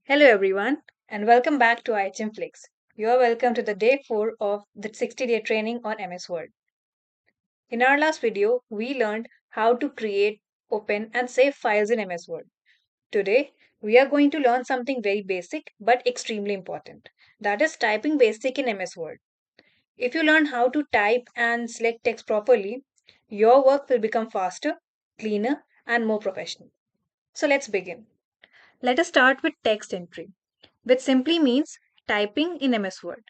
Hello everyone and welcome back to IHM Flix. You are welcome to the day 4 of the 60-day training on MS Word. In our last video, we learned how to create, open and save files in MS Word. Today, we are going to learn something very basic but extremely important. That is typing basic in MS Word. If you learn how to type and select text properly, your work will become faster, cleaner and more professional. So let's begin. Let us start with text entry, which simply means typing in MS Word.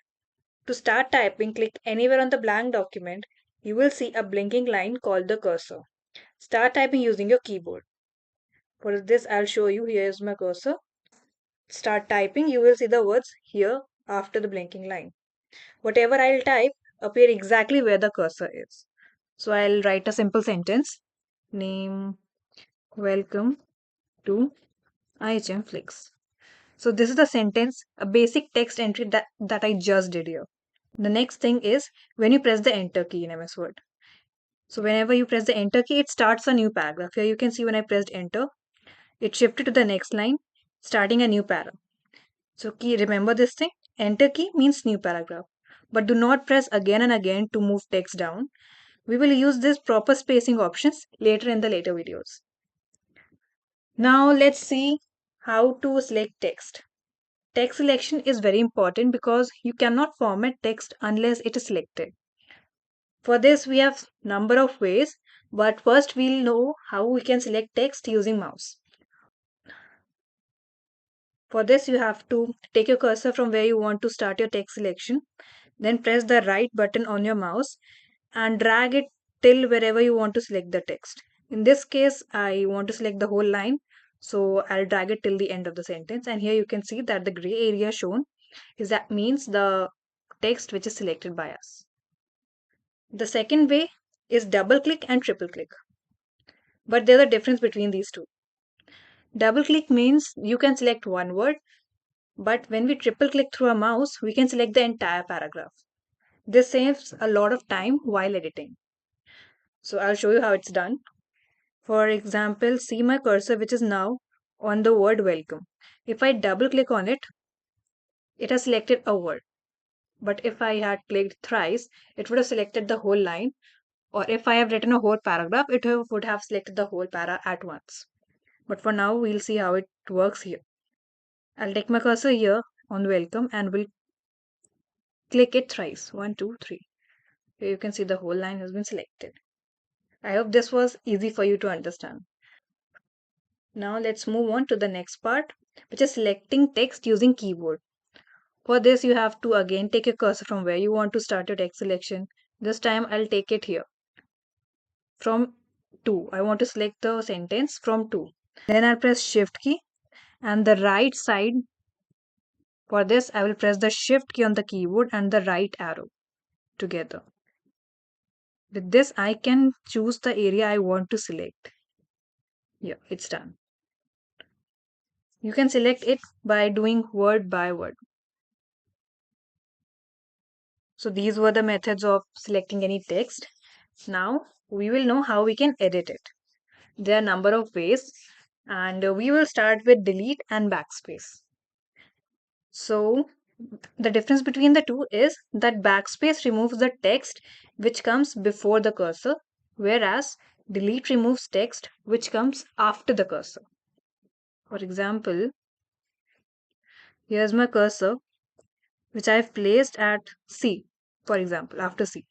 To start typing, click anywhere on the blank document. You will see a blinking line called the cursor. Start typing using your keyboard. For this, I'll show you. Here is my cursor. Start typing, you will see the words here after the blinking line. Whatever I'll type appear exactly where the cursor is. So I'll write a simple sentence. Name, welcome to IHM Flix. So this is the sentence, a basic text entry that I just did here. The next thing is when you press the enter key in MS Word. So whenever you press the enter key, it starts a new paragraph. Here you can see when I pressed enter, it shifted to the next line, starting a new paragraph. So remember this thing, enter key means new paragraph. But do not press again and again to move text down. We will use this proper spacing options later in the later videos. Now let's see how to select text. Text selection is very important because you cannot format text unless it is selected. For this, we have number of ways, but first we'll know how we can select text using mouse. For this, you have to take your cursor from where you want to start your text selection, then press the right button on your mouse and drag it till wherever you want to select the text. In this case, I want to select the whole line, so I'll drag it till the end of the sentence. And here you can see that the gray area shown is that means the text which is selected by us. The second way is double click and triple click. But there's a difference between these two. Double click means you can select one word, but when we triple click through a mouse, we can select the entire paragraph. This saves a lot of time while editing. So I'll show you how it's done. For example, see my cursor which is now on the word welcome. If I double click on it, it has selected a word. But if I had clicked thrice, it would have selected the whole line. Or if I have written a whole paragraph, would have selected the whole para at once. But for now, we'll see how it works here. I'll take my cursor here on welcome and will click it thrice. 1, 2, 3. Here you can see the whole line has been selected. I hope this was easy for you to understand. Now let's move on to the next part, which is selecting text using keyboard. For this, you have to again take your cursor from where you want to start your text selection. This time I'll take it here from 2. I want to select the sentence from 2. Then I'll press shift key and the right side. For this, I will press the shift key on the keyboard and the right arrow together. With this, I can choose the area I want to select. Yeah, it's done. You can select it by doing word by word. So these were the methods of selecting any text. Now we will know how we can edit it. There are a number of ways and we will start with delete and backspace. So the difference between the two is that backspace removes the text which comes before the cursor, whereas delete removes text which comes after the cursor. For example, here's my cursor which I've placed at C, for example, after C.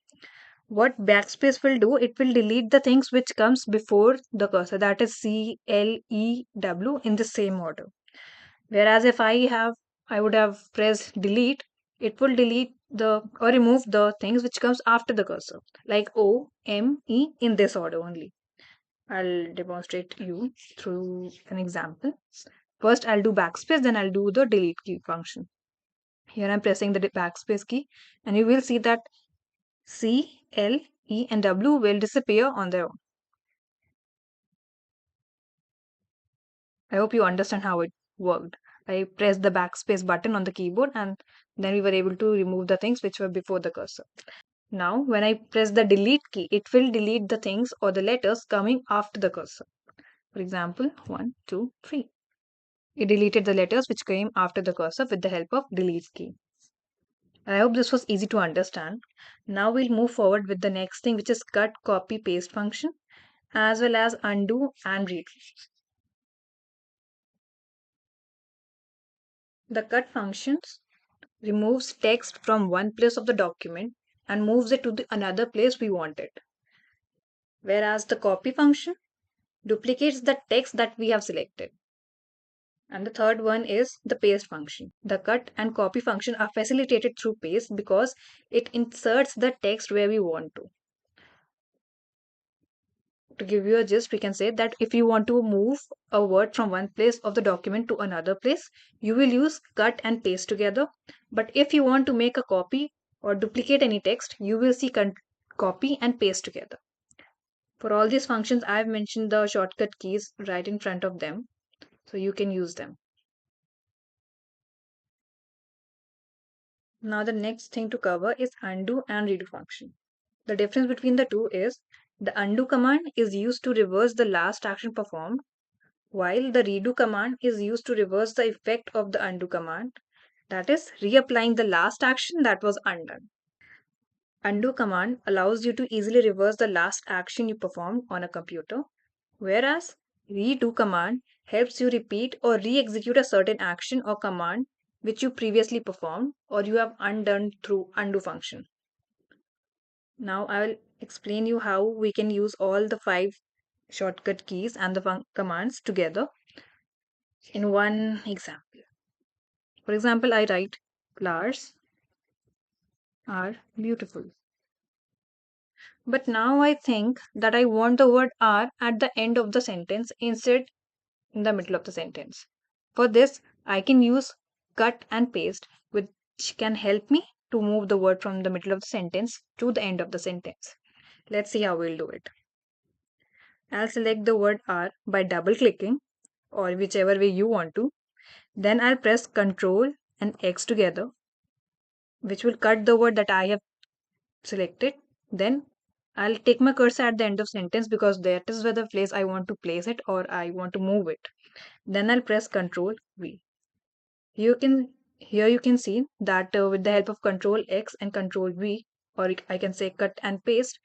What backspace will do, it will delete the things which comes before the cursor, that is C, L, E, W in the same order. Whereas if I would have pressed delete, it will delete the or remove the things which comes after the cursor, like O, M, E in this order only. I'll demonstrate you through an example. First, I'll do backspace, then I'll do the delete key function. Here I'm pressing the backspace key, and you will see that C, L, E, and W will disappear on their own. I hope you understand how it worked. I pressed the backspace button on the keyboard and then we were able to remove the things which were before the cursor. Now, when I press the delete key, it will delete the things or the letters coming after the cursor. For example, 1, 2, 3. it deleted the letters which came after the cursor with the help of delete key. I hope this was easy to understand. Now we'll move forward with the next thing, which is cut, copy, paste function, as well as undo and redo. The cut functions removes text from one place of the document and moves it to the another place we want it. Whereas the copy function duplicates the text that we have selected. And the third one is the paste function. The cut and copy function are facilitated through paste because it inserts the text where we want to. To give you a gist, we can say that if you want to move a word from one place of the document to another place, you will use cut and paste together. But if you want to make a copy or duplicate any text, you will see copy and paste together. For all these functions, I've mentioned the shortcut keys right in front of them, so you can use them. Now the next thing to cover is undo and redo function. The difference between the two is the undo command is used to reverse the last action performed, while the redo command is used to reverse the effect of the undo command, that is, reapplying the last action that was undone. Undo command allows you to easily reverse the last action you performed on a computer, whereas redo command helps you repeat or re-execute a certain action or command which you previously performed or you have undone through undo function. Now I will explain you how we can use all the 5 shortcut keys and the commands together in one example. For example, I write flowers are beautiful. But now I think that I want the word are at the end of the sentence instead in the middle of the sentence. For this, I can use cut and paste, which can help me to move the word from the middle of the sentence to the end of the sentence. Let's see how we'll do it. I'll select the word are by double clicking or whichever way you want to. Then I'll press Ctrl and X together, which will cut the word that I have selected. Then I'll take my cursor at the end of sentence because that is where the place I want to place it or I want to move it. Then I'll press Ctrl V. Here you can see that with the help of Ctrl X and Ctrl V, or I can say cut and paste,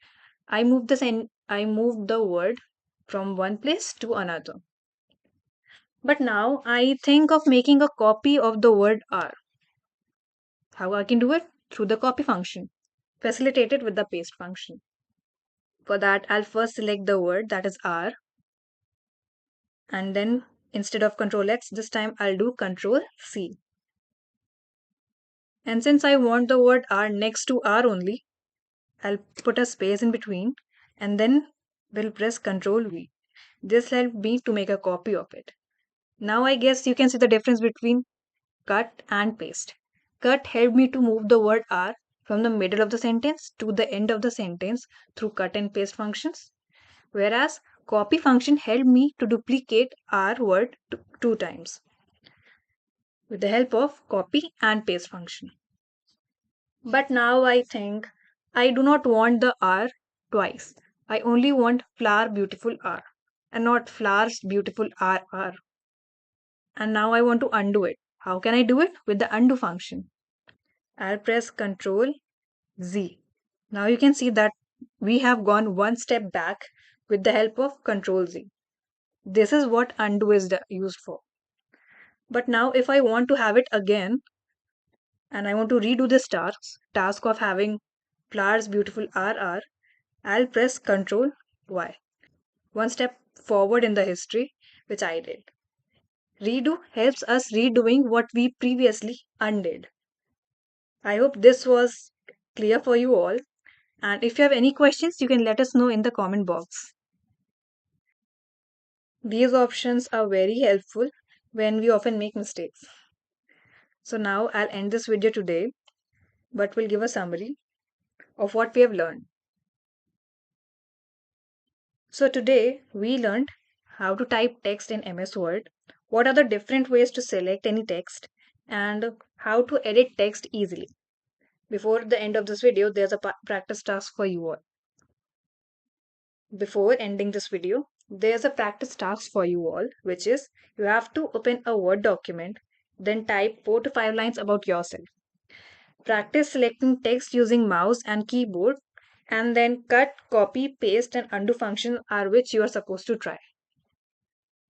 I moved the word from one place to another. But now I think of making a copy of the word are. How I can do it? Through the copy function, facilitated with the paste function. For that, I'll first select the word that is are, and then instead of Ctrl X, this time I'll do Ctrl C. And since I want the word are next to are only, I'll put a space in between and then we'll press Ctrl V. This helped me to make a copy of it. Now I guess you can see the difference between cut and paste. Cut helped me to move the word are from the middle of the sentence to the end of the sentence through cut and paste functions. Whereas copy function helped me to duplicate our word two times with the help of copy and paste function. But now I think I do not want the R twice. I only want flower beautiful R and not flowers beautiful R. And now I want to undo it. How can I do it? With the undo function. I'll press Ctrl Z. Now you can see that we have gone one step back with the help of Ctrl Z. This is what undo is used for. But now if I want to have it again and I want to redo this task of having flowers beautiful RR, I'll press Ctrl Y. One step forward in the history, which I did. Redo helps us redoing what we previously undid. I hope this was clear for you all. And if you have any questions, you can let us know in the comment box. These options are very helpful when we often make mistakes. So now I'll end this video today, but we'll give a summary of what we have learned. So today we learned how to type text in MS Word, what are the different ways to select any text, and how to edit text easily. Before the end of this video, there's a practice task for you all. Before ending this video, There's a practice task for you all, which is you have to open a Word document, then type 4 to 5 lines about yourself. Practice selecting text using mouse and keyboard, and then cut, copy, paste, and undo functions are which you are supposed to try.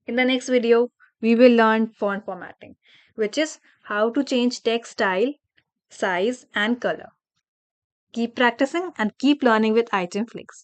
In the next video, we will learn font formatting, which is how to change text style, size, and color. Keep practicing and keep learning with item Flix.